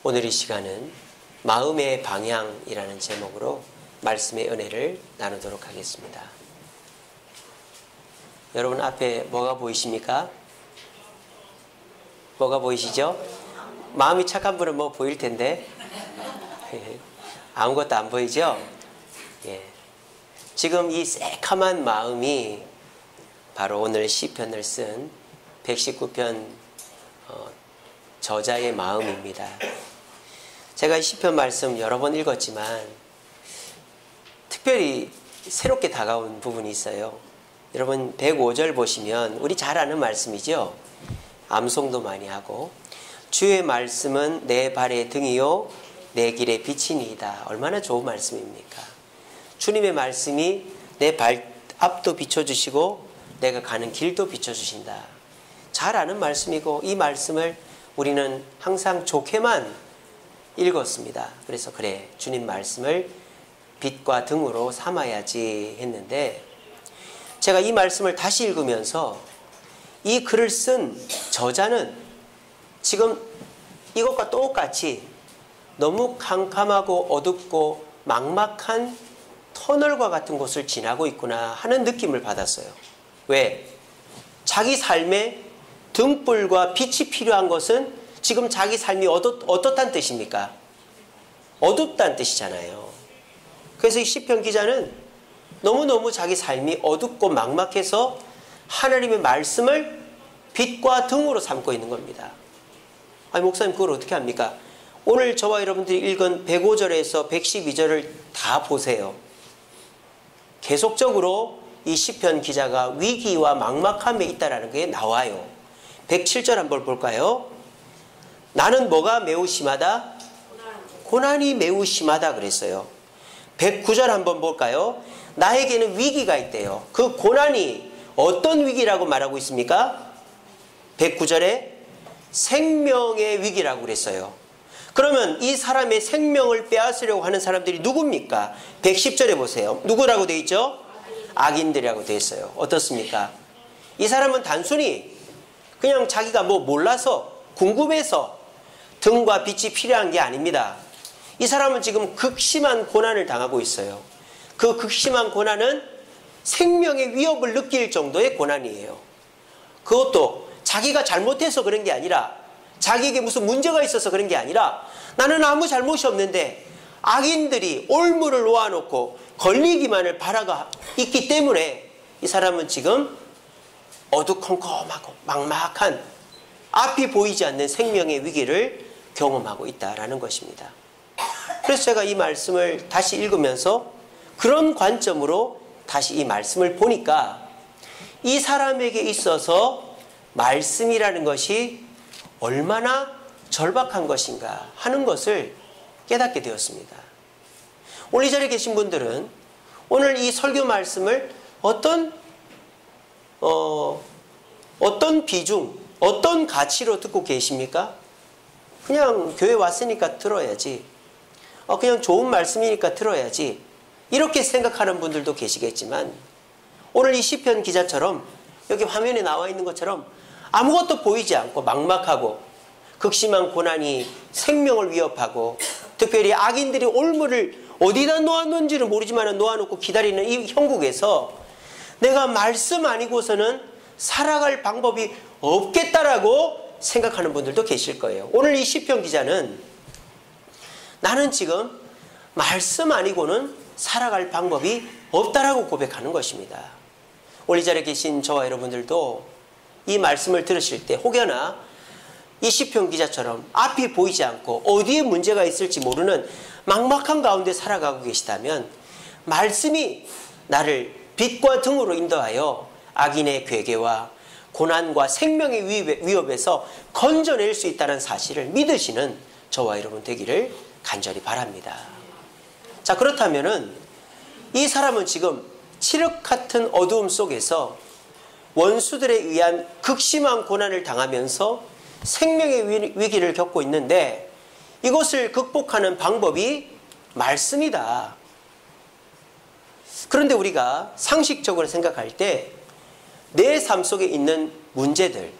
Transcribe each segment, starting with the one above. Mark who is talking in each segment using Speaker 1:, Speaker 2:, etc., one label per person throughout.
Speaker 1: 오늘 이 시간은 마음의 방향이라는 제목으로 말씀의 은혜를 나누도록 하겠습니다. 여러분 앞에 뭐가 보이십니까? 뭐가 보이시죠? 마음이 착한 분은 뭐 보일 텐데 아무것도 안 보이죠? 예. 지금 이 새카만 마음이 바로 오늘 시편을 쓴 119편 저자의 마음입니다. 제가 이 시편 말씀 여러 번 읽었지만 특별히 새롭게 다가온 부분이 있어요. 여러분 105절 보시면 우리 잘 아는 말씀이죠. 암송도 많이 하고 주의 말씀은 내 발의 등이요 내 길의 빛이니이다. 얼마나 좋은 말씀입니까? 주님의 말씀이 내 발 앞도 비춰주시고 내가 가는 길도 비춰주신다. 잘 아는 말씀이고 이 말씀을 우리는 항상 좋게만 읽었습니다. 그래서 그래 주님 말씀을 빛과 등으로 삼아야지 했는데 제가 이 말씀을 다시 읽으면서 이 글을 쓴 저자는 지금 이것과 똑같이 너무 캄캄하고 어둡고 막막한 터널과 같은 곳을 지나고 있구나 하는 느낌을 받았어요. 왜? 자기 삶에 등불과 빛이 필요한 것은 지금 자기 삶이 어떻다는 뜻입니까? 어둡다는 뜻이잖아요. 그래서 이 시편 기자는 너무너무 자기 삶이 어둡고 막막해서 하나님의 말씀을 빛과 등으로 삼고 있는 겁니다. 아니 목사님 그걸 어떻게 합니까? 오늘 저와 여러분들이 읽은 105절에서 112절을 다 보세요. 계속적으로 이 시편 기자가 위기와 막막함에 있다는 게 나와요. 107절 한번 볼까요? 나는 뭐가 매우 심하다? 고난이 매우 심하다 그랬어요. 109절 한번 볼까요? 나에게는 위기가 있대요. 그 고난이 어떤 위기라고 말하고 있습니까? 109절에 생명의 위기라고 그랬어요. 그러면 이 사람의 생명을 빼앗으려고 하는 사람들이 누굽니까? 110절에 보세요. 누구라고 되어 있죠? 악인들이라고 되어 있어요. 어떻습니까? 이 사람은 단순히 그냥 자기가 뭐 몰라서 궁금해서 등과 빛이 필요한 게 아닙니다. 이 사람은 지금 극심한 고난을 당하고 있어요. 그 극심한 고난은 생명의 위협을 느낄 정도의 고난이에요. 그것도 자기가 잘못해서 그런 게 아니라 자기에게 무슨 문제가 있어서 그런 게 아니라 나는 아무 잘못이 없는데 악인들이 올무를 놓아놓고 걸리기만을 바라가 있기 때문에 이 사람은 지금 어두컴컴하고 막막한 앞이 보이지 않는 생명의 위기를 경험하고 있다라는 것입니다. 그래서 제가 이 말씀을 다시 읽으면서 그런 관점으로 다시 이 말씀을 보니까 이 사람에게 있어서 말씀이라는 것이 얼마나 절박한 것인가 하는 것을 깨닫게 되었습니다. 오늘 이 자리에 계신 분들은 오늘 이 설교 말씀을 어떤 비중, 어떤 가치로 듣고 계십니까? 그냥 교회 왔으니까 들어야지. 그냥 좋은 말씀이니까 들어야지. 이렇게 생각하는 분들도 계시겠지만 오늘 이 시편 기자처럼 여기 화면에 나와 있는 것처럼 아무것도 보이지 않고 막막하고 극심한 고난이 생명을 위협하고 특별히 악인들이 올무를 어디다 놓았는지를 모르지만 놓아놓고 기다리는 이 형국에서 내가 말씀 아니고서는 살아갈 방법이 없겠다라고 생각하는 분들도 계실 거예요. 오늘 이 시편 기자는 나는 지금 말씀 아니고는 살아갈 방법이 없다라고 고백하는 것입니다. 오늘 이 자리에 계신 저와 여러분들도 이 말씀을 들으실 때 혹여나 이 시편 기자처럼 앞이 보이지 않고 어디에 문제가 있을지 모르는 막막한 가운데 살아가고 계시다면 말씀이 나를 빛과 등으로 인도하여 악인의 괴계와 고난과 생명의 위협에서 건져낼 수 있다는 사실을 믿으시는 저와 여러분 되기를 간절히 바랍니다. 자, 그렇다면은 이 사람은 지금 칠흑 같은 어두움 속에서 원수들에 의한 극심한 고난을 당하면서 생명의 위기를 겪고 있는데 이것을 극복하는 방법이 말씀이다. 그런데 우리가 상식적으로 생각할 때 내 삶 속에 있는 문제들,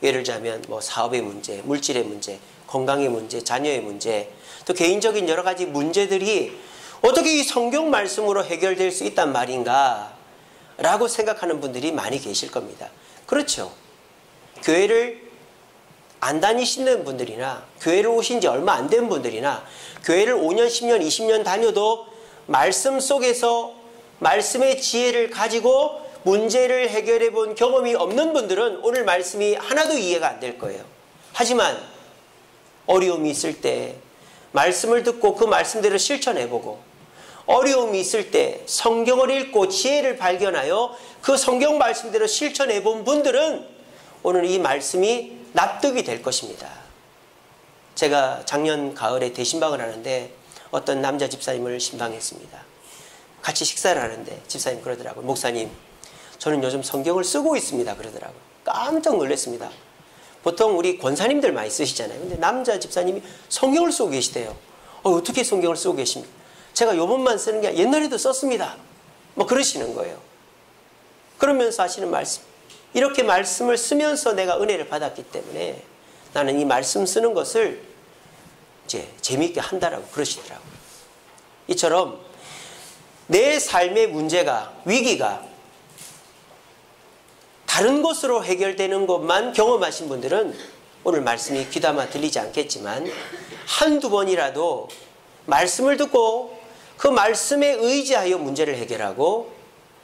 Speaker 1: 예를 들자면 뭐 사업의 문제, 물질의 문제, 건강의 문제, 자녀의 문제, 또 개인적인 여러 가지 문제들이 어떻게 이 성경 말씀으로 해결될 수 있단 말인가 라고 생각하는 분들이 많이 계실 겁니다. 그렇죠. 교회를 안 다니시는 분들이나 교회를 오신 지 얼마 안 된 분들이나 교회를 5년, 10년, 20년 다녀도 말씀 속에서 말씀의 지혜를 가지고 문제를 해결해 본 경험이 없는 분들은 오늘 말씀이 하나도 이해가 안 될 거예요. 하지만 어려움이 있을 때 말씀을 듣고 그 말씀대로 실천해보고, 어려움이 있을 때 성경을 읽고 지혜를 발견하여 그 성경 말씀대로 실천해본 분들은 오늘 이 말씀이 납득이 될 것입니다. 제가 작년 가을에 대신방을 하는데 어떤 남자 집사님을 신방했습니다. 같이 식사를 하는데 집사님 그러더라고요. 목사님, 저는 요즘 성경을 쓰고 있습니다. 그러더라고요. 깜짝 놀랐습니다. 보통 우리 권사님들 많이 쓰시잖아요. 근데 남자 집사님이 성경을 쓰고 계시대요. 어떻게 성경을 쓰고 계십니까? 제가 요번만 쓰는 게 아니라 옛날에도 썼습니다. 뭐 그러시는 거예요. 그러면서 하시는 말씀. 이렇게 말씀을 쓰면서 내가 은혜를 받았기 때문에 나는 이 말씀 쓰는 것을 이제 재미있게 한다라고 그러시더라고요. 이처럼 내 삶의 문제가, 위기가 다른 것으로 해결되는 것만 경험하신 분들은 오늘 말씀이 귀담아 들리지 않겠지만 한두 번이라도 말씀을 듣고 그 말씀에 의지하여 문제를 해결하고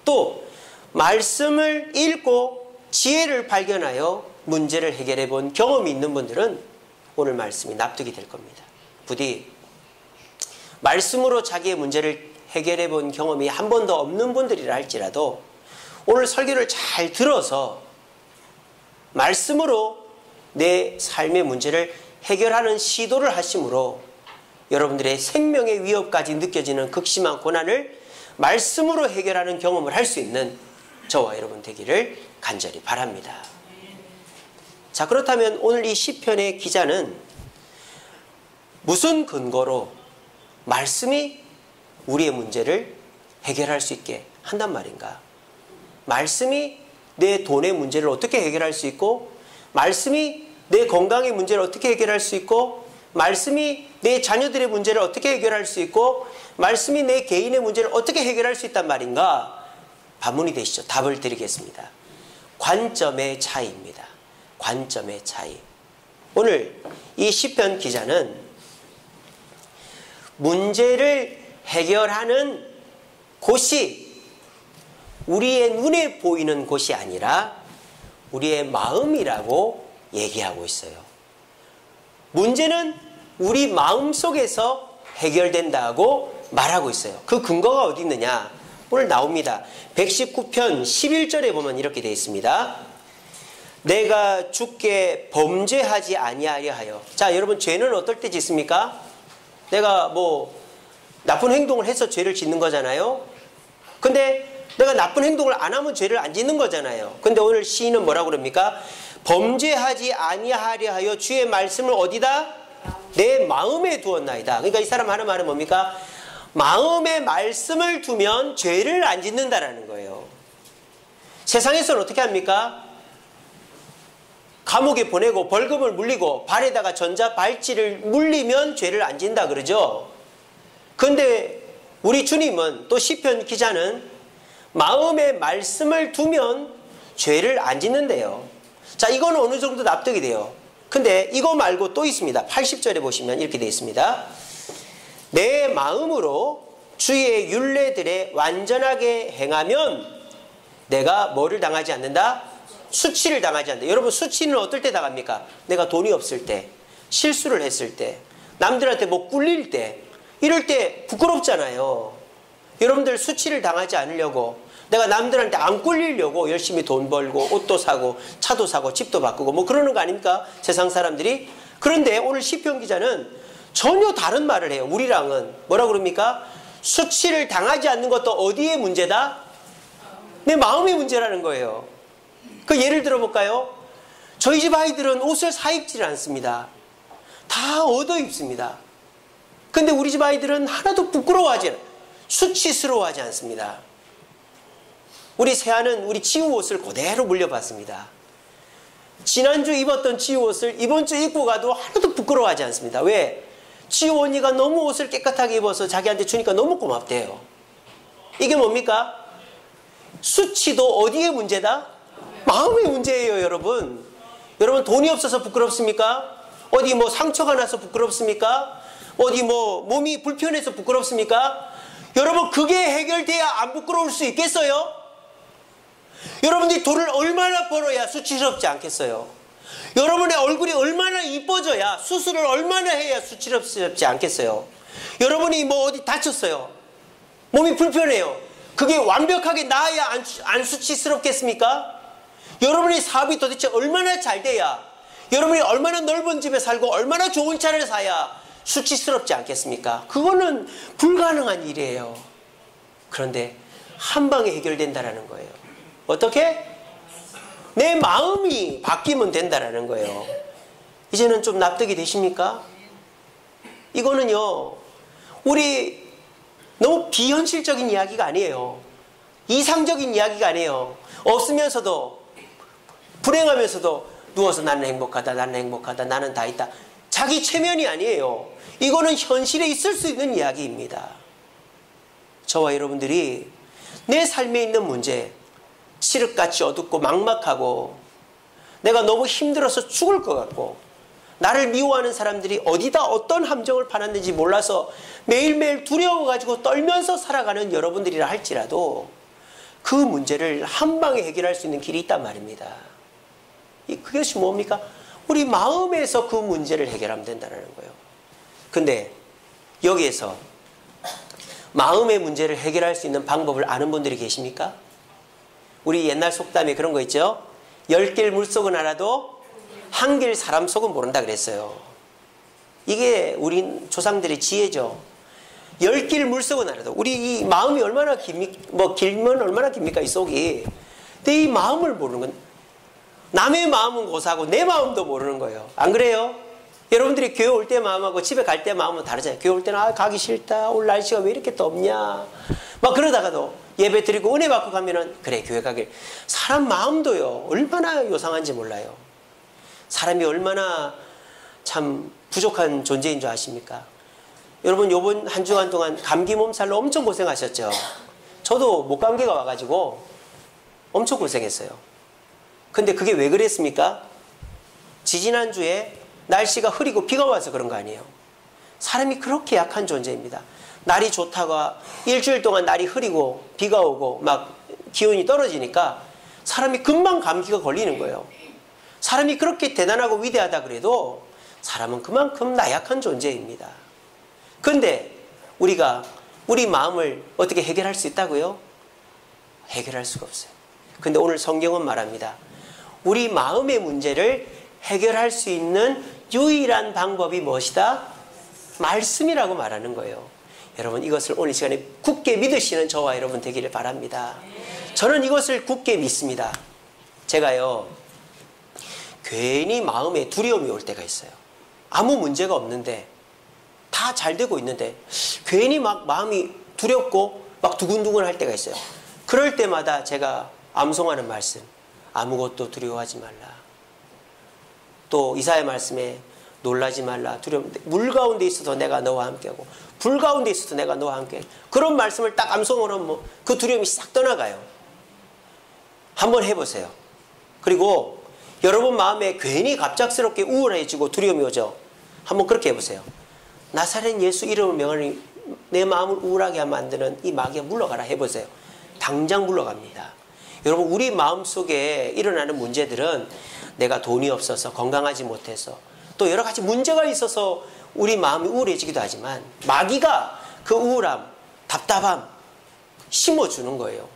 Speaker 1: 또 말씀을 읽고 지혜를 발견하여 문제를 해결해 본 경험이 있는 분들은 오늘 말씀이 납득이 될 겁니다. 부디 말씀으로 자기의 문제를 해결해 본 경험이 한 번도 없는 분들이라 할지라도 오늘 설교를 잘 들어서 말씀으로 내 삶의 문제를 해결하는 시도를 하심으로 여러분들의 생명의 위협까지 느껴지는 극심한 고난을 말씀으로 해결하는 경험을 할 수 있는 저와 여러분 되기를 간절히 바랍니다. 자, 그렇다면 오늘 이 시편의 기자는 무슨 근거로 말씀이 우리의 문제를 해결할 수 있게 한단 말인가? 말씀이 내 돈의 문제를 어떻게 해결할 수 있고, 말씀이 내 건강의 문제를 어떻게 해결할 수 있고, 말씀이 내 자녀들의 문제를 어떻게 해결할 수 있고, 말씀이 내 개인의 문제를 어떻게 해결할 수 있단 말인가? 반문이 되시죠. 답을 드리겠습니다. 관점의 차이입니다. 관점의 차이. 오늘 이 시편 기자는 문제를 해결하는 곳이 우리의 눈에 보이는 곳이 아니라 우리의 마음이라고 얘기하고 있어요. 문제는 우리 마음속에서 해결된다고 말하고 있어요. 그 근거가 어디 있느냐? 오늘 나옵니다. 119편 11절에 보면 이렇게 되어 있습니다. 내가 주께 범죄하지 아니하려 하여. 자, 여러분, 죄는 어떨 때 짓습니까? 내가 뭐 나쁜 행동을 해서 죄를 짓는 거잖아요. 근데 내가 나쁜 행동을 안 하면 죄를 안 짓는 거잖아요. 근데 오늘 시인은 뭐라고 그럽니까? 범죄하지 아니하려 하여 주의 말씀을 어디다? 내 마음에 두었나이다. 그러니까 이 사람 하는 말은 뭡니까? 마음에 말씀을 두면 죄를 안 짓는다라는 거예요. 세상에서는 어떻게 합니까? 감옥에 보내고 벌금을 물리고 발에다가 전자발찌를 물리면 죄를 안 짓는다 그러죠. 그런데 우리 주님은, 또 시편 기자는 마음에 말씀을 두면 죄를 안 짓는데요. 자, 이건 어느 정도 납득이 돼요. 근데 이거 말고 또 있습니다. 80절에 보시면 이렇게 되어 있습니다. 내 마음으로 주의 율례들에 완전하게 행하면 내가 뭐를 당하지 않는다? 수치를 당하지 않는다. 여러분, 수치는 어떨 때 당합니까? 내가 돈이 없을 때, 실수를 했을 때, 남들한테 뭐 꿀릴 때, 이럴 때 부끄럽잖아요. 여러분들 수치를 당하지 않으려고, 내가 남들한테 안 꿀리려고 열심히 돈 벌고 옷도 사고 차도 사고 집도 바꾸고 뭐 그러는 거 아닙니까? 세상 사람들이. 그런데 오늘 시편 기자는 전혀 다른 말을 해요. 우리랑은 뭐라고 그럽니까? 수치를 당하지 않는 것도 어디의 문제다? 내 마음의 문제라는 거예요. 그 예를 들어볼까요? 저희 집 아이들은 옷을 사 입지를 않습니다. 다 얻어 입습니다. 근데 우리 집 아이들은 하나도 부끄러워하지 않아요. 수치스러워하지 않습니다. 우리 새아는 우리 지우 옷을 그대로 물려받습니다. 지난주 입었던 지우 옷을 이번 주 입고 가도 하나도 부끄러워하지 않습니다. 왜? 지우 언니가 너무 옷을 깨끗하게 입어서 자기한테 주니까 너무 고맙대요. 이게 뭡니까? 수치도 어디의 문제다? 마음의 문제예요, 여러분. 여러분 돈이 없어서 부끄럽습니까? 어디 뭐 상처가 나서 부끄럽습니까? 어디 뭐 몸이 불편해서 부끄럽습니까? 여러분 그게 해결돼야 안 부끄러울 수 있겠어요? 여러분들이 돈을 얼마나 벌어야 수치스럽지 않겠어요? 여러분의 얼굴이 얼마나 이뻐져야, 수술을 얼마나 해야 수치스럽지 않겠어요? 여러분이 뭐 어디 다쳤어요? 몸이 불편해요. 그게 완벽하게 나아야 안 수치스럽겠습니까? 여러분의 사업이 도대체 얼마나 잘 돼야, 여러분이 얼마나 넓은 집에 살고 얼마나 좋은 차를 사야 수치스럽지 않겠습니까? 그거는 불가능한 일이에요. 그런데 한 방에 해결된다라는 거예요. 어떻게? 내 마음이 바뀌면 된다라는 거예요. 이제는 좀 납득이 되십니까? 이거는요, 우리 너무 비현실적인 이야기가 아니에요. 이상적인 이야기가 아니에요. 없으면서도, 불행하면서도 누워서 나는 행복하다, 나는 행복하다, 나는 다 있다. 자기 최면이 아니에요. 이거는 현실에 있을 수 있는 이야기입니다. 저와 여러분들이 내 삶에 있는 문제, 칠흑같이 어둡고 막막하고 내가 너무 힘들어서 죽을 것 같고 나를 미워하는 사람들이 어디다 어떤 함정을 파놨는지 몰라서 매일매일 두려워가지고 떨면서 살아가는 여러분들이라 할지라도 그 문제를 한 방에 해결할 수 있는 길이 있단 말입니다. 그것이 뭡니까? 우리 마음에서 그 문제를 해결하면 된다는 거예요. 근데 여기에서 마음의 문제를 해결할 수 있는 방법을 아는 분들이 계십니까? 우리 옛날 속담에 그런 거 있죠? 10길 물속은 알아도 한 길 사람 속은 모른다 그랬어요. 이게 우리 조상들의 지혜죠. 10길 물속은 알아도, 우리 이 마음이 얼마나 길면 얼마나 깁니까, 이 속이. 근데 이 마음을 모르는 건, 남의 마음은 고사하고 내 마음도 모르는 거예요. 안 그래요? 여러분들이 교회 올 때 마음하고 집에 갈 때 마음은 다르잖아요. 교회 올 때는 가기 싫다, 오늘 날씨가 왜 이렇게 덥냐, 막 그러다가도 예배 드리고 은혜 받고 가면은 그래 교회 가길. 사람 마음도요 얼마나 요상한지 몰라요. 사람이 얼마나 참 부족한 존재인 줄 아십니까? 여러분 요번 한 주간 동안 감기 몸살로 엄청 고생하셨죠? 저도 목감기가 와가지고 엄청 고생했어요. 근데 그게 왜 그랬습니까? 지지난주에 날씨가 흐리고 비가 와서 그런 거 아니에요. 사람이 그렇게 약한 존재입니다. 날이 좋다가 일주일 동안 날이 흐리고 비가 오고 막 기온이 떨어지니까 사람이 금방 감기가 걸리는 거예요. 사람이 그렇게 대단하고 위대하다 그래도 사람은 그만큼 나약한 존재입니다. 그런데 우리가 우리 마음을 어떻게 해결할 수 있다고요? 해결할 수가 없어요. 근데 오늘 성경은 말합니다. 우리 마음의 문제를 해결할 수 있는 유일한 방법이 무엇이다? 말씀이라고 말하는 거예요. 여러분 이것을 오늘 시간에 굳게 믿으시는 저와 여러분 되기를 바랍니다. 저는 이것을 굳게 믿습니다. 제가요 괜히 마음에 두려움이 올 때가 있어요. 아무 문제가 없는데 다 잘 되고 있는데 괜히 막 마음이 두렵고 막 두근두근 할 때가 있어요. 그럴 때마다 제가 암송하는 말씀, 아무것도 두려워하지 말라. 또 이사야 말씀에 놀라지 말라. 두려움, 물 가운데 있어도 내가 너와 함께하고 불 가운데 있어도 내가 너와 함께. 그런 말씀을 딱 암송을 하면 그 두려움이 싹 떠나가요. 한번 해보세요. 그리고 여러분 마음에 괜히 갑작스럽게 우울해지고 두려움이 오죠. 한번 그렇게 해보세요. 나사렛 예수 이름을 명하니 내 마음을 우울하게 만드는 이 마귀가 물러가라 해보세요. 당장 물러갑니다. 여러분 우리 마음속에 일어나는 문제들은 내가 돈이 없어서 건강하지 못해서 또 여러 가지 문제가 있어서 우리 마음이 우울해지기도 하지만 마귀가 그 우울함, 답답함 심어주는 거예요.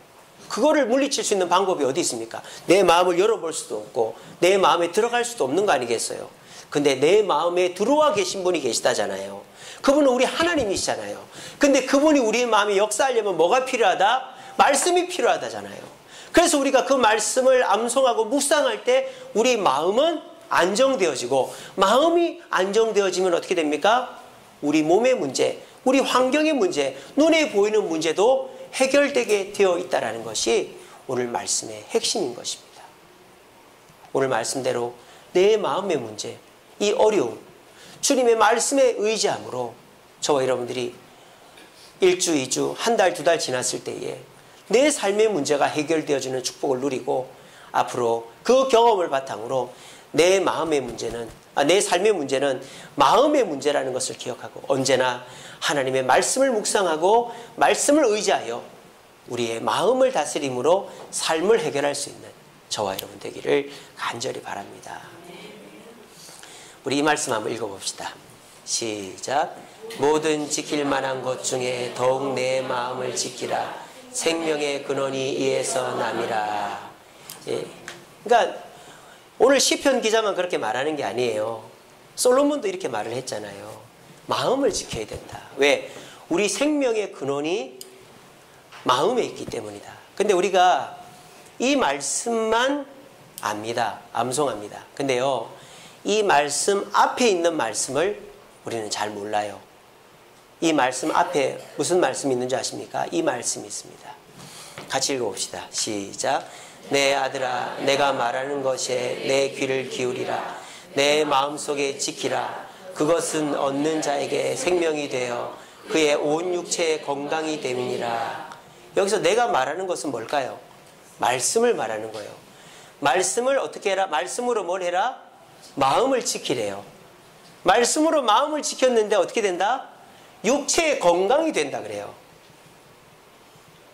Speaker 1: 그거를 물리칠 수 있는 방법이 어디 있습니까? 내 마음을 열어볼 수도 없고 내 마음에 들어갈 수도 없는 거 아니겠어요? 근데 내 마음에 들어와 계신 분이 계시다잖아요. 그분은 우리 하나님이시잖아요. 근데 그분이 우리의 마음에 역사하려면 뭐가 필요하다? 말씀이 필요하다잖아요. 그래서 우리가 그 말씀을 암송하고 묵상할 때 우리 마음은 안정되어지고, 마음이 안정되어지면 어떻게 됩니까? 우리 몸의 문제, 우리 환경의 문제, 눈에 보이는 문제도 해결되게 되어 있다는 것이 오늘 말씀의 핵심인 것입니다. 오늘 말씀대로 내 마음의 문제, 이 어려움, 주님의 말씀에 의지함으로 저와 여러분들이 1주, 2주, 한 달, 2달 지났을 때에 내 삶의 문제가 해결되어지는 축복을 누리고 앞으로 그 경험을 바탕으로 내 마음의 문제는, 내 삶의 문제는 마음의 문제라는 것을 기억하고 언제나 하나님의 말씀을 묵상하고 말씀을 의지하여 우리의 마음을 다스림으로 삶을 해결할 수 있는 저와 여러분 되기를 간절히 바랍니다. 우리 이 말씀 한번 읽어봅시다. 시작. 모든 지킬 만한 것 중에 더욱 내 마음을 지키라. 생명의 근원이 이에서 남이라. 예. 그러니까 오늘 시편 기자만 그렇게 말하는 게 아니에요. 솔로몬도 이렇게 말을 했잖아요. 마음을 지켜야 된다. 왜? 우리 생명의 근원이 마음에 있기 때문이다. 근데 우리가 이 말씀만 압니다. 암송합니다. 근데요, 이 말씀 앞에 있는 말씀을 우리는 잘 몰라요. 이 말씀 앞에 무슨 말씀이 있는지 아십니까? 이 말씀이 있습니다. 같이 읽어봅시다. 시작. 내 아들아, 내가 말하는 것에 내 귀를 기울이라. 내 마음속에 지키라. 그것은 얻는 자에게 생명이 되어 그의 온 육체의 건강이 됨이니라. 여기서 내가 말하는 것은 뭘까요? 말씀을 말하는 거예요. 말씀을 어떻게 해라? 말씀으로 뭘 해라? 마음을 지키래요. 말씀으로 마음을 지켰는데 어떻게 된다? 육체의 건강이 된다 그래요.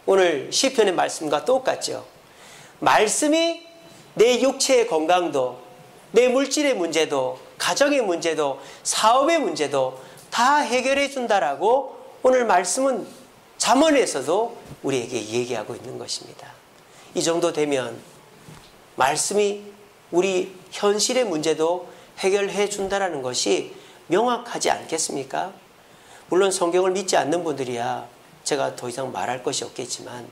Speaker 1: 오늘 시편의 말씀과 똑같죠. 말씀이 내 육체의 건강도, 내 물질의 문제도, 가정의 문제도, 사업의 문제도 다 해결해 준다라고 오늘 말씀은 잠언에서도 우리에게 얘기하고 있는 것입니다. 이 정도 되면 말씀이 우리 현실의 문제도 해결해 준다라는 것이 명확하지 않겠습니까? 물론 성경을 믿지 않는 분들이야 제가 더 이상 말할 것이 없겠지만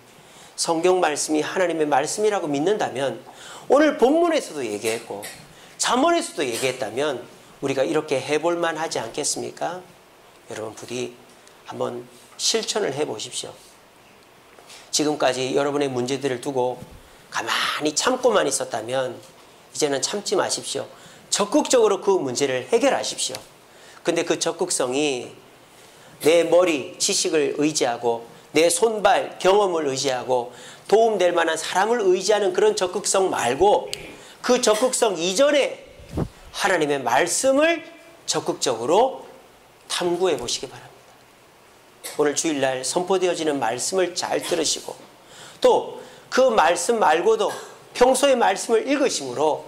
Speaker 1: 성경 말씀이 하나님의 말씀이라고 믿는다면 오늘 본문에서도 얘기했고 잠언에서도 얘기했다면 우리가 이렇게 해볼 만하지 않겠습니까? 여러분 부디 한번 실천을 해보십시오. 지금까지 여러분의 문제들을 두고 가만히 참고만 있었다면 이제는 참지 마십시오. 적극적으로 그 문제를 해결하십시오. 근데 그 적극성이 내 머리, 지식을 의지하고 내 손발, 경험을 의지하고 도움될 만한 사람을 의지하는 그런 적극성 말고 그 적극성 이전에 하나님의 말씀을 적극적으로 탐구해 보시기 바랍니다. 오늘 주일날 선포되어지는 말씀을 잘 들으시고 또 그 말씀 말고도 평소의 말씀을 읽으심으로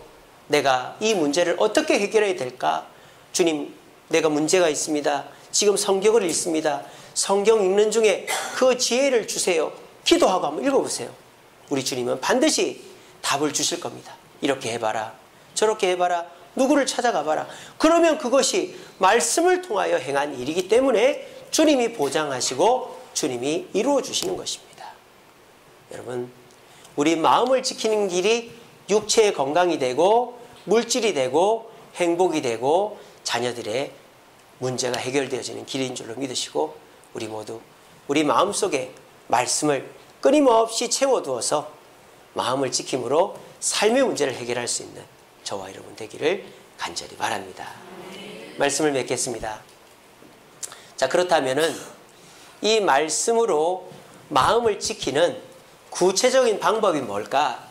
Speaker 1: 내가 이 문제를 어떻게 해결해야 될까? 주님, 내가 문제가 있습니다. 지금 성경을 읽습니다. 성경 읽는 중에 그 지혜를 주세요. 기도하고 한번 읽어보세요. 우리 주님은 반드시 답을 주실 겁니다. 이렇게 해봐라. 저렇게 해봐라. 누구를 찾아가봐라. 그러면 그것이 말씀을 통하여 행한 일이기 때문에 주님이 보장하시고 주님이 이루어 주시는 것입니다. 여러분, 우리 마음을 지키는 길이 육체의 건강이 되고 물질이 되고 행복이 되고 자녀들의 문제가 해결되어지는 길인 줄로 믿으시고 우리 모두 우리 마음속에 말씀을 끊임없이 채워두어서 마음을 지킴으로 삶의 문제를 해결할 수 있는 저와 여러분 되기를 간절히 바랍니다. 말씀을 맺겠습니다. 자, 그렇다면은 이 말씀으로 마음을 지키는 구체적인 방법이 뭘까?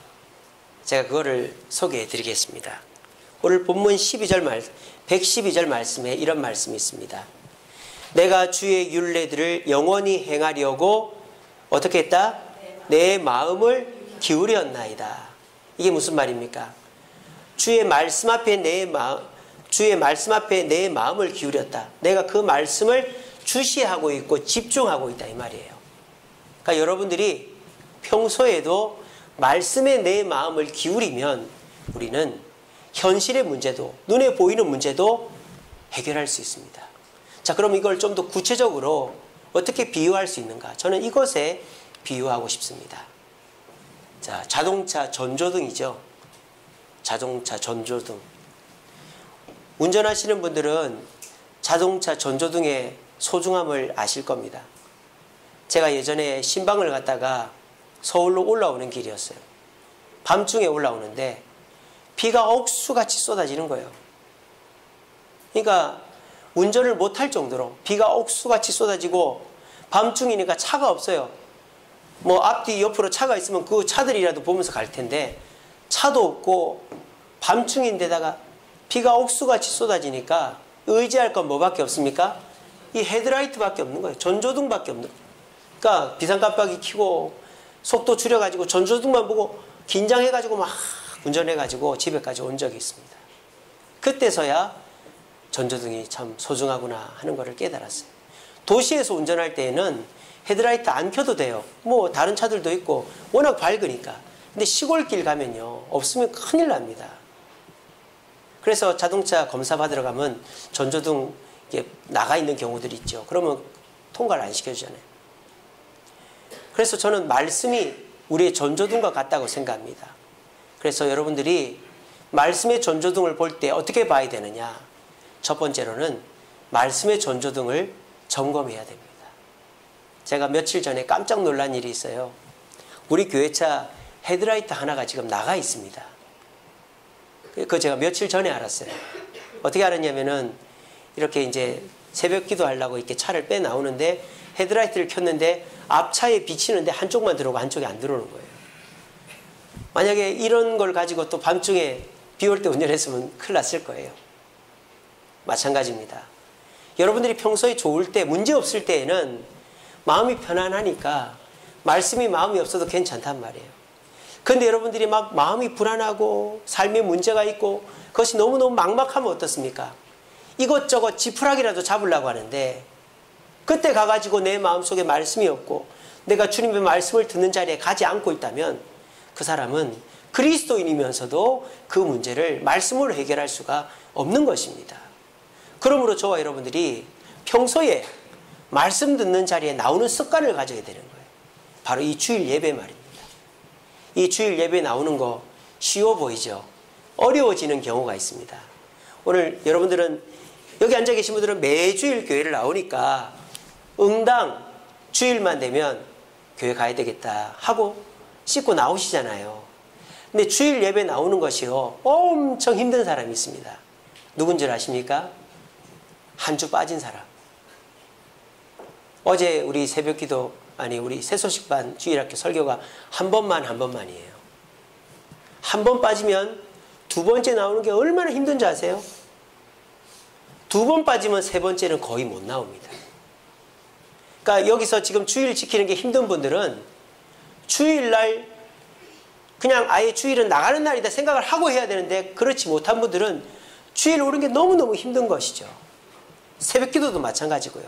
Speaker 1: 제가 그거를 소개해 드리겠습니다. 오늘 본문 112절 말씀에 이런 말씀이 있습니다. 내가 주의 율례들을 영원히 행하려고 어떻게 했다? 내 마음을 기울였나이다. 이게 무슨 말입니까? 주의 말씀 앞에 내 마음을 기울였다. 내가 그 말씀을 주시하고 있고 집중하고 있다 이 말이에요. 그러니까 여러분들이 평소에도 말씀에 내 마음을 기울이면 우리는 현실의 문제도 눈에 보이는 문제도 해결할 수 있습니다. 자, 그럼 이걸 좀 더 구체적으로 어떻게 비유할 수 있는가? 저는 이것에 비유하고 싶습니다. 자, 자동차 전조등이죠. 자동차 전조등. 운전하시는 분들은 자동차 전조등의 소중함을 아실 겁니다. 제가 예전에 신방을 갔다가 서울로 올라오는 길이었어요. 밤중에 올라오는데 비가 억수같이 쏟아지는 거예요. 그러니까 운전을 못할 정도로 비가 억수같이 쏟아지고 밤중이니까 차가 없어요. 뭐 앞뒤 옆으로 차가 있으면 그 차들이라도 보면서 갈 텐데 차도 없고 밤중인데다가 비가 억수같이 쏟아지니까 의지할 건 뭐밖에 없습니까? 이 헤드라이트밖에 없는 거예요. 전조등밖에 없는 거예요. 그러니까 비상깜빡이 켜고 속도 줄여가지고 전조등만 보고 긴장해가지고 막 운전해가지고 집에까지 온 적이 있습니다. 그때서야 전조등이 참 소중하구나 하는 것을 깨달았어요. 도시에서 운전할 때에는 헤드라이트 안 켜도 돼요. 뭐 다른 차들도 있고 워낙 밝으니까. 근데 시골길 가면요, 없으면 큰일 납니다. 그래서 자동차 검사 받으러 가면 전조등 나가 있는 경우들이 있죠. 그러면 통과를 안 시켜주잖아요. 그래서 저는 말씀이 우리의 전조등과 같다고 생각합니다. 그래서 여러분들이 말씀의 전조등을 볼 때 어떻게 봐야 되느냐. 첫 번째로는 말씀의 전조등을 점검해야 됩니다. 제가 며칠 전에 깜짝 놀란 일이 있어요. 우리 교회차 헤드라이트 하나가 지금 나가 있습니다. 그거 제가 며칠 전에 알았어요. 어떻게 알았냐면은 이렇게 이제 새벽 기도하려고 이렇게 차를 빼 나오는데 헤드라이트를 켰는데 앞차에 비치는데 한쪽만 들어오고 한쪽이 안 들어오는 거예요. 만약에 이런 걸 가지고 또 밤중에 비 올 때 운전했으면 큰일 났을 거예요. 마찬가지입니다. 여러분들이 평소에 좋을 때, 문제 없을 때에는 마음이 편안하니까 말씀이 마음이 없어도 괜찮단 말이에요. 그런데 여러분들이 막 마음이 불안하고 삶에 문제가 있고 그것이 너무너무 막막하면 어떻습니까? 이것저것 지푸라기라도 잡으려고 하는데 그때 가가지고 내 마음속에 말씀이 없고 내가 주님의 말씀을 듣는 자리에 가지 않고 있다면 그 사람은 그리스도인이면서도 그 문제를 말씀으로 해결할 수가 없는 것입니다. 그러므로 저와 여러분들이 평소에 말씀 듣는 자리에 나오는 습관을 가져야 되는 거예요. 바로 이 주일 예배 말입니다. 이 주일 예배 나오는 거 쉬워 보이죠? 어려워지는 경우가 있습니다. 오늘 여러분들은 여기 앉아 계신 분들은 매주일 교회를 나오니까 응당 주일만 되면 교회 가야 되겠다 하고 씻고 나오시잖아요. 근데 주일 예배 나오는 것이요, 엄청 힘든 사람이 있습니다. 누군 줄 아십니까? 한 주 빠진 사람. 어제 우리 새벽기도, 우리 새소식반 주일학교 설교가 한 번만이에요. 한 번 빠지면 두 번째 나오는 게 얼마나 힘든지 아세요? 두 번 빠지면 세 번째는 거의 못 나옵니다. 그러니까 여기서 지금 주일 지키는 게 힘든 분들은 주일날 그냥 아예 주일은 나가는 날이다 생각을 하고 해야 되는데 그렇지 못한 분들은 주일 오는 게 너무너무 힘든 것이죠. 새벽기도도 마찬가지고요.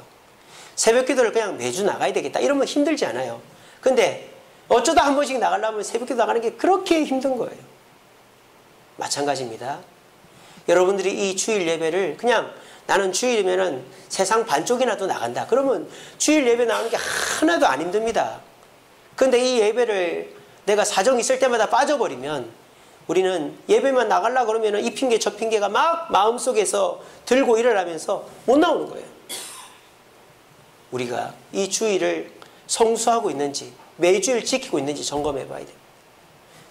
Speaker 1: 새벽기도를 그냥 매주 나가야 되겠다 이러면 힘들지 않아요. 근데 어쩌다 한 번씩 나가려면 새벽기도 나가는 게 그렇게 힘든 거예요. 마찬가지입니다. 여러분들이 이 주일 예배를 그냥 나는 주일이면은 세상 반쪽이나도 나간다. 그러면 주일 예배 나오는 게 하나도 안 힘듭니다. 근데 이 예배를 내가 사정이 있을 때마다 빠져버리면 우리는 예배만 나가려고 그러면 이 핑계 저 핑계가 막 마음속에서 들고 일어나면서 못 나오는 거예요. 우리가 이 주일을 성수하고 있는지 매주일 지키고 있는지 점검해 봐야 돼요.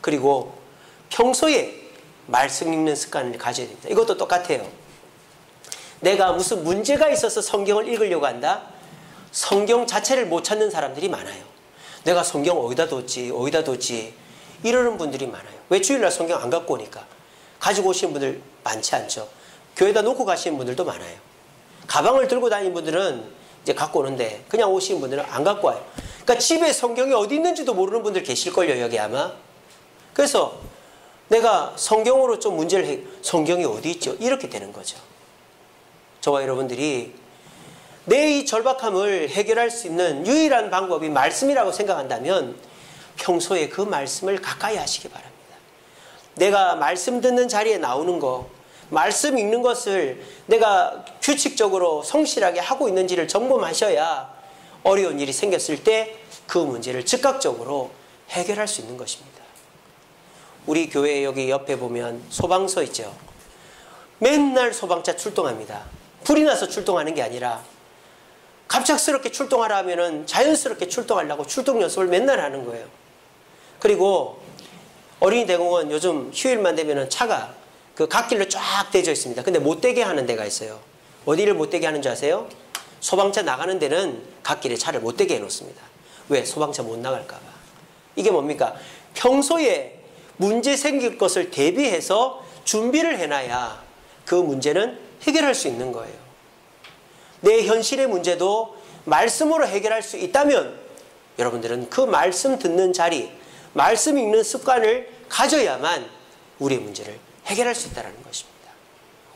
Speaker 1: 그리고 평소에 말씀 읽는 습관을 가져야 됩니다. 이것도 똑같아요. 내가 무슨 문제가 있어서 성경을 읽으려고 한다? 성경 자체를 못 찾는 사람들이 많아요. 내가 성경 어디다 뒀지 이러는 분들이 많아요. 왜? 주일날 성경 안 갖고 오니까. 가지고 오시는 분들 많지 않죠. 교회에다 놓고 가시는 분들도 많아요. 가방을 들고 다니는 분들은 이제 갖고 오는데 그냥 오시는 분들은 안 갖고 와요. 그러니까 집에 성경이 어디 있는지도 모르는 분들 계실걸요, 여기 아마. 그래서 내가 성경으로 좀 문제를 성경이 어디 있죠? 이렇게 되는 거죠. 저와 여러분들이 내 이 절박함을 해결할 수 있는 유일한 방법이 말씀이라고 생각한다면 평소에 그 말씀을 가까이 하시기 바랍니다. 내가 말씀 듣는 자리에 나오는 거, 말씀 읽는 것을 내가 규칙적으로 성실하게 하고 있는지를 점검하셔야 어려운 일이 생겼을 때 그 문제를 즉각적으로 해결할 수 있는 것입니다. 우리 교회 여기 옆에 보면 소방서 있죠. 맨날 소방차 출동합니다. 불이 나서 출동하는 게 아니라 갑작스럽게 출동하라 하면은 자연스럽게 출동하려고 출동 연습을 맨날 하는 거예요. 그리고 어린이 대공원 요즘 휴일만 되면은 차가 그 갓길로 쫙 대져 있습니다. 근데 못 대게 하는 데가 있어요. 어디를 못 대게 하는 줄 아세요? 소방차 나가는 데는 갓길에 차를 못 대게 해놓습니다. 왜? 소방차 못 나갈까 봐. 이게 뭡니까? 평소에 문제 생길 것을 대비해서 준비를 해놔야 그 문제는 해결할 수 있는 거예요. 내 현실의 문제도 말씀으로 해결할 수 있다면 여러분들은 그 말씀 듣는 자리, 말씀 읽는 습관을 가져야만 우리의 문제를 해결할 수 있다는 것입니다.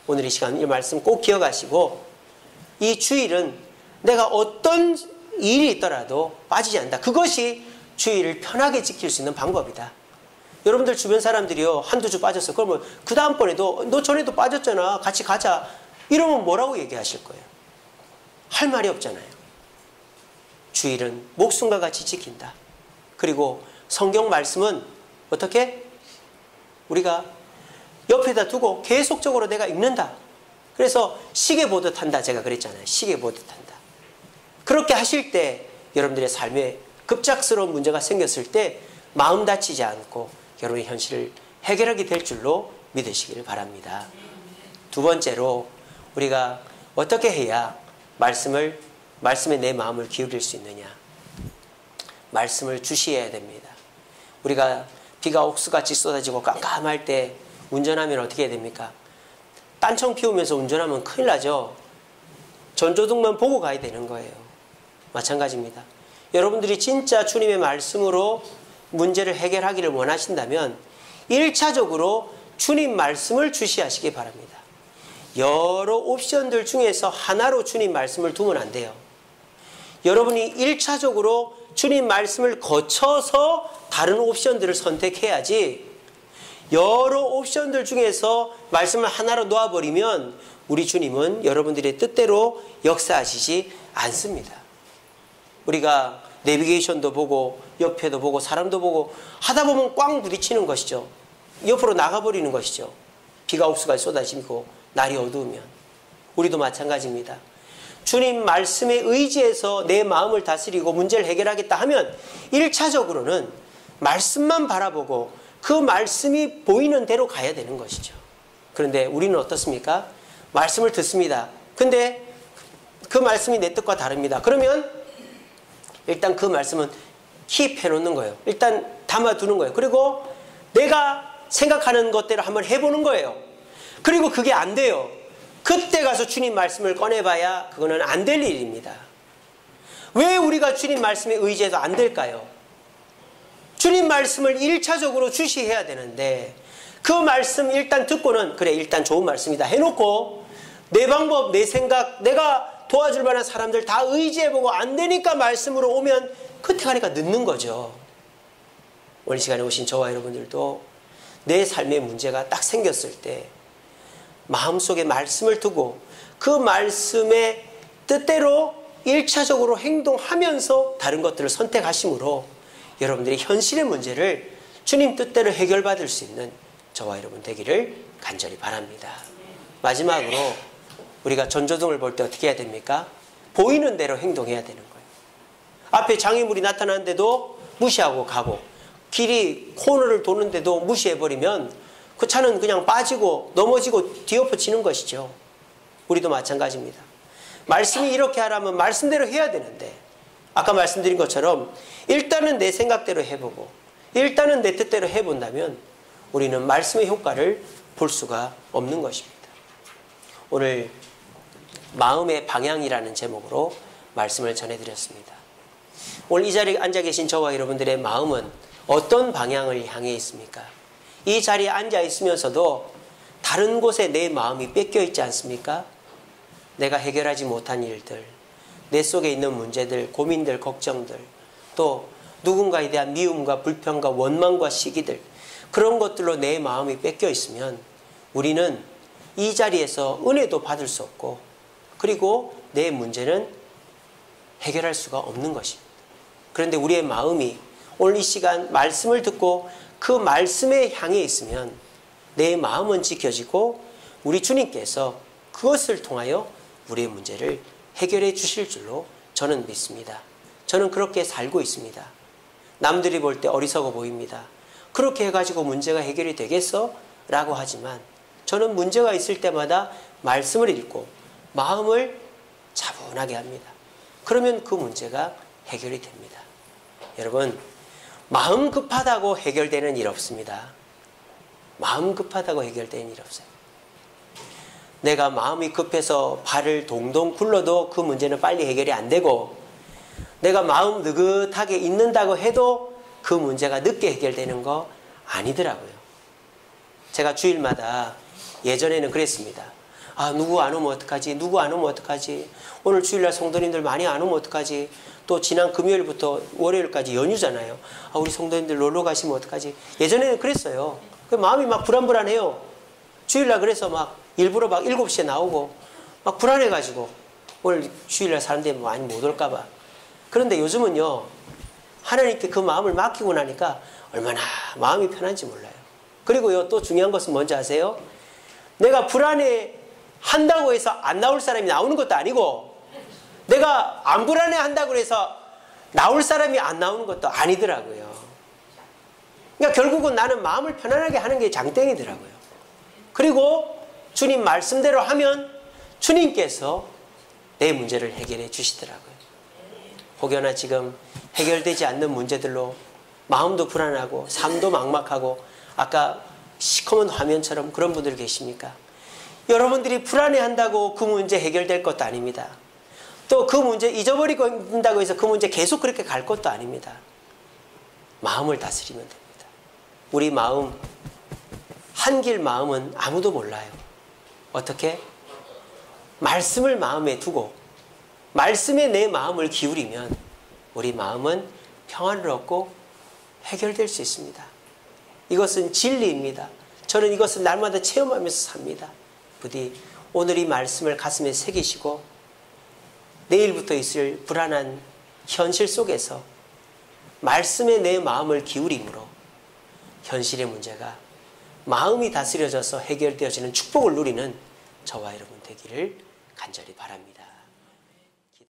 Speaker 1: 오늘 이 시간 이 말씀 꼭 기억하시고 이 주일은 내가 어떤 일이 있더라도 빠지지 않는다. 그것이 주일을 편하게 지킬 수 있는 방법이다. 여러분들 주변 사람들이요 한두 주 빠졌어. 그러면 그 다음번에도 너 전에도 빠졌잖아. 같이 가자. 이러면 뭐라고 얘기하실 거예요? 할 말이 없잖아요. 주일은 목숨과 같이 지킨다. 그리고 성경 말씀은 어떻게? 우리가 옆에다 두고 계속적으로 내가 읽는다. 그래서 시계 보듯 한다. 제가 그랬잖아요. 시계 보듯 한다. 그렇게 하실 때 여러분들의 삶에 급작스러운 문제가 생겼을 때 마음 다치지 않고 여러분의 현실을 해결하게 될 줄로 믿으시기를 바랍니다. 두 번째로 우리가 어떻게 해야 말씀에 내 마음을 기울일 수 있느냐. 말씀을 주시해야 됩니다. 우리가 비가 옥수같이 쏟아지고 깜깜할 때 운전하면 어떻게 해야 됩니까? 딴청 피우면서 운전하면 큰일 나죠. 전조등만 보고 가야 되는 거예요. 마찬가지입니다. 여러분들이 진짜 주님의 말씀으로 문제를 해결하기를 원하신다면 1차적으로 주님 말씀을 주시하시기 바랍니다. 여러 옵션들 중에서 하나로 주님 말씀을 두면 안 돼요. 여러분이 1차적으로 주님 말씀을 거쳐서 다른 옵션들을 선택해야지 여러 옵션들 중에서 말씀을 하나로 놓아버리면 우리 주님은 여러분들의 뜻대로 역사하시지 않습니다. 우리가 내비게이션도 보고 옆에도 보고 사람도 보고 하다 보면 꽝 부딪히는 것이죠. 옆으로 나가버리는 것이죠. 비가 옥수가 쏟아지고 날이 어두우면. 우리도 마찬가지입니다. 주님 말씀에 의지해서 내 마음을 다스리고 문제를 해결하겠다 하면 1차적으로는 말씀만 바라보고 그 말씀이 보이는 대로 가야 되는 것이죠. 그런데 우리는 어떻습니까? 말씀을 듣습니다. 근데 그 말씀이 내 뜻과 다릅니다. 그러면 일단 그 말씀은 킵해 놓는 거예요. 일단 담아두는 거예요. 그리고 내가 생각하는 것대로 한번 해보는 거예요. 그리고 그게 안 돼요. 그때 가서 주님 말씀을 꺼내봐야 그거는 안 될 일입니다. 왜 우리가 주님 말씀에 의지해서 안 될까요? 주님 말씀을 1차적으로 주시해야 되는데 그 말씀 일단 듣고는 그래 일단 좋은 말씀이다 해놓고 내 방법, 내 생각, 내가 도와줄 만한 사람들 다 의지해보고 안 되니까 말씀으로 오면 그때 가니까 늦는 거죠. 오늘 시간에 오신 저와 여러분들도 내 삶의 문제가 딱 생겼을 때 마음속에 말씀을 두고 그 말씀의 뜻대로 1차적으로 행동하면서 다른 것들을 선택하심으로 여러분들이 현실의 문제를 주님 뜻대로 해결받을 수 있는 저와 여러분 되기를 간절히 바랍니다. 마지막으로 우리가 전조등을 볼 때 어떻게 해야 됩니까? 보이는 대로 행동해야 되는 거예요. 앞에 장애물이 나타나는데도 무시하고 가고 길이 코너를 도는데도 무시해버리면 그 차는 그냥 빠지고 넘어지고 뒤엎어지는 것이죠. 우리도 마찬가지입니다. 말씀이 이렇게 하라면 말씀대로 해야 되는데 아까 말씀드린 것처럼 일단은 내 생각대로 해보고 일단은 내 뜻대로 해본다면 우리는 말씀의 효과를 볼 수가 없는 것입니다. 오늘 마음의 방향이라는 제목으로 말씀을 전해드렸습니다. 오늘 이 자리에 앉아 계신 저와 여러분들의 마음은 어떤 방향을 향해 있습니까? 이 자리에 앉아 있으면서도 다른 곳에 내 마음이 뺏겨 있지 않습니까? 내가 해결하지 못한 일들, 내 속에 있는 문제들, 고민들, 걱정들, 또 누군가에 대한 미움과 불평과 원망과 시기들, 그런 것들로 내 마음이 뺏겨 있으면 우리는 이 자리에서 은혜도 받을 수 없고 그리고 내 문제는 해결할 수가 없는 것입니다. 그런데 우리의 마음이 오늘 이 시간 말씀을 듣고 그 말씀에 향해 있으면 내 마음은 지켜지고 우리 주님께서 그것을 통하여 우리의 문제를 해결해 주실 줄로 저는 믿습니다. 저는 그렇게 살고 있습니다. 남들이 볼 때 어리석어 보입니다. 그렇게 해가지고 문제가 해결이 되겠어? 라고 하지만 저는 문제가 있을 때마다 말씀을 읽고 마음을 차분하게 합니다. 그러면 그 문제가 해결이 됩니다. 여러분, 마음 급하다고 해결되는 일 없습니다. 마음 급하다고 해결되는 일 없어요. 내가 마음이 급해서 발을 동동 굴러도 그 문제는 빨리 해결이 안 되고, 내가 마음 느긋하게 있는다고 해도 그 문제가 늦게 해결되는 거 아니더라고요. 제가 주일마다 예전에는 그랬습니다. 아, 누구 안 오면 어떡하지? 누구 안 오면 어떡하지? 오늘 주일날 성도님들 많이 안 오면 어떡하지? 또 지난 금요일부터 월요일까지 연휴잖아요. 아, 우리 성도님들 놀러 가시면 어떡하지? 예전에는 그랬어요. 마음이 막 불안불안해요. 주일날 그래서 막 일부러 막 7시에 나오고 막 불안해가지고 오늘 주일날 사람들이 많이 못 올까봐. 그런데 요즘은요, 하나님께 그 마음을 맡기고 나니까 얼마나 마음이 편한지 몰라요. 그리고요, 또 중요한 것은 뭔지 아세요? 내가 불안해 한다고 해서 안 나올 사람이 나오는 것도 아니고, 내가 안 불안해 한다고 해서 나올 사람이 안 나오는 것도 아니더라고요. 그러니까 결국은 나는 마음을 편안하게 하는 게 장땡이더라고요. 그리고 주님 말씀대로 하면 주님께서 내 문제를 해결해 주시더라고요. 혹여나 지금 해결되지 않는 문제들로 마음도 불안하고 삶도 막막하고 아까 시커먼 화면처럼 그런 분들 계십니까? 여러분들이 불안해한다고 그 문제 해결될 것도 아닙니다. 또 그 문제 잊어버리고 있다고 해서 그 문제 계속 그렇게 갈 것도 아닙니다. 마음을 다스리면 됩니다. 우리 마음, 한길 마음은 아무도 몰라요. 어떻게? 말씀을 마음에 두고 말씀에 내 마음을 기울이면 우리 마음은 평안을 얻고 해결될 수 있습니다. 이것은 진리입니다. 저는 이것을 날마다 체험하면서 삽니다. 부디 오늘 이 말씀을 가슴에 새기시고 내일부터 있을 불안한 현실 속에서 말씀에 내 마음을 기울임으로 현실의 문제가 마음이 다스려져서 해결되어지는 축복을 누리는 저와 여러분 되기를 간절히 바랍니다.